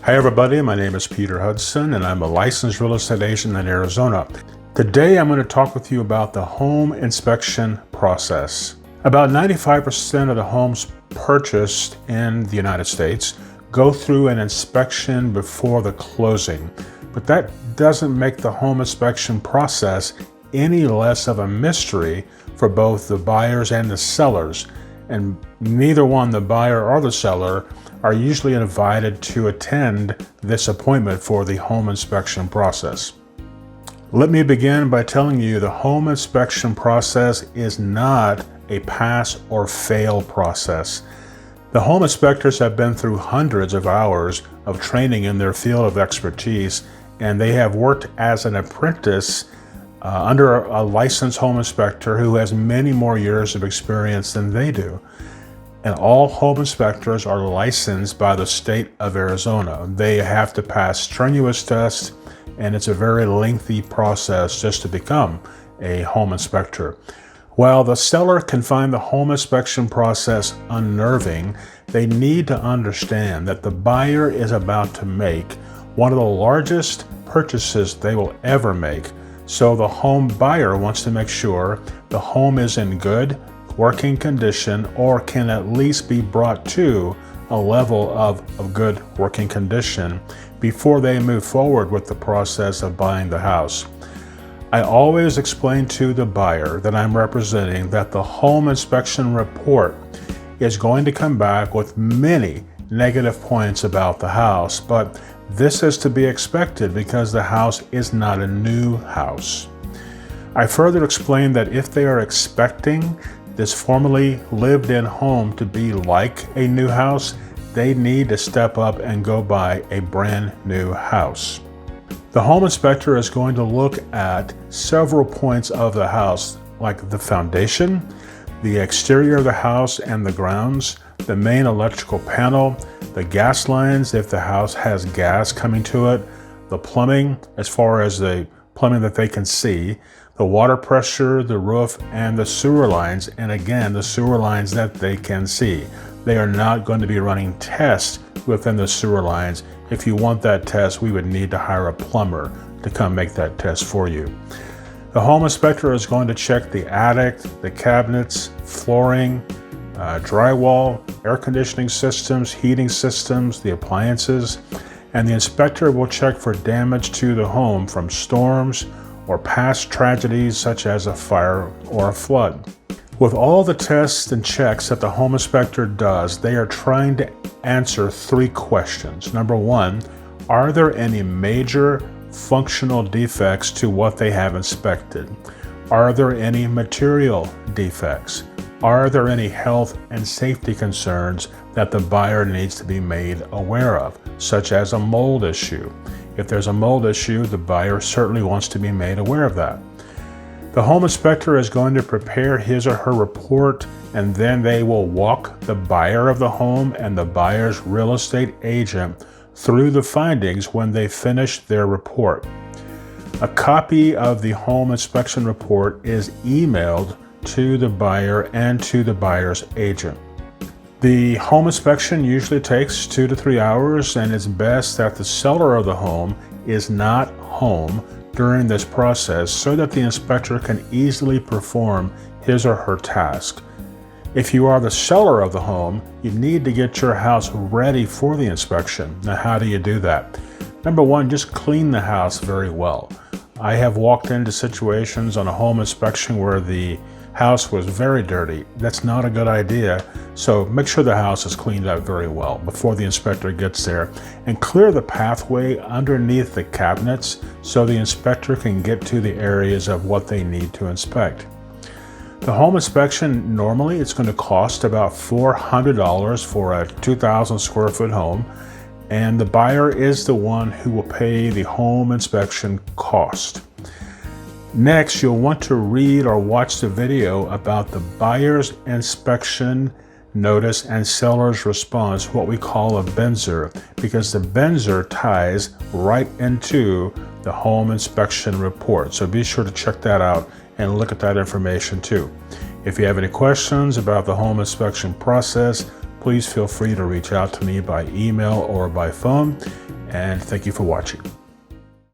Hi everybody, my name is Peter Hudson and I'm a licensed real estate agent in Arizona. Today I'm going to talk with you about the home inspection process. About 95% of the homes purchased in the United States go through an inspection before the closing, but that doesn't make the home inspection process any less of a mystery for both the buyers and the sellers, and neither one, the buyer or the seller, are usually invited to attend this appointment for the home inspection process. Let me begin by telling you the home inspection process is not a pass or fail process. The home inspectors have been through hundreds of hours of training in their field of expertise, and they have worked as an apprentice under a licensed home inspector who has many more years of experience than they do. And all home inspectors are licensed by the state of Arizona. They have to pass strenuous tests, and it's a very lengthy process just to become a home inspector. While the seller can find the home inspection process unnerving, they need to understand that the buyer is about to make one of the largest purchases they will ever make. So the home buyer wants to make sure the home is in good working condition, or can at least be brought to a level of good working condition before they move forward with the process of buying the house. I always explain to the buyer that I'm representing that the home inspection report is going to come back with many negative points about the house, but this is to be expected because the house is not a new house. I further explain that if they are expecting this formerly lived-in home to be like a new house, they need to step up and go buy a brand new house. The home inspector is going to look at several points of the house, like the foundation, the exterior of the house and the grounds, the main electrical panel, the gas lines if the house has gas coming to it, the plumbing as far as the plumbing that they can see, the water pressure, the roof, and the sewer lines, and again, the sewer lines that they can see. They are not going to be running tests within the sewer lines. If you want that test, we would need to hire a plumber to come make that test for you. The home inspector is going to check the attic, the cabinets, flooring, drywall, air conditioning systems, heating systems, the appliances, and the inspector will check for damage to the home from storms or past tragedies such as a fire or a flood. With all the tests and checks that the home inspector does, they are trying to answer three questions. Number one, are there any major functional defects to what they have inspected? Are there any material defects? Are there any health and safety concerns that the buyer needs to be made aware of, such as a mold issue? If there's a mold issue, the buyer certainly wants to be made aware of that. The home inspector is going to prepare his or her report, and then they will walk the buyer of the home and the buyer's real estate agent through the findings when they finish their report. A copy of the home inspection report is emailed to the buyer and to the buyer's agent. The home inspection usually takes 2 to 3 hours, and it's best that the seller of the home is not home during this process so that the inspector can easily perform his or her task. If you are the seller of the home, you need to get your house ready for the inspection. Now, how do you do that? Number one, just clean the house very well. I have walked into situations on a home inspection where the house was very dirty. That's not a good idea. So make sure the house is cleaned out very well before the inspector gets there, and clear the pathway underneath the cabinets so the inspector can get to the areas of what they need to inspect. The home inspection, normally it's going to cost about $400 for a 2,000 square foot home, and the buyer is the one who will pay the home inspection cost. Next, you'll want to read or watch the video about the buyer's inspection notice and seller's response, what we call a benzer, because the benzer ties right into the home inspection report. So be sure to check that out and look at that information too. If you have any questions about the home inspection process, please feel free to reach out to me by email or by phone. and thank you for watching.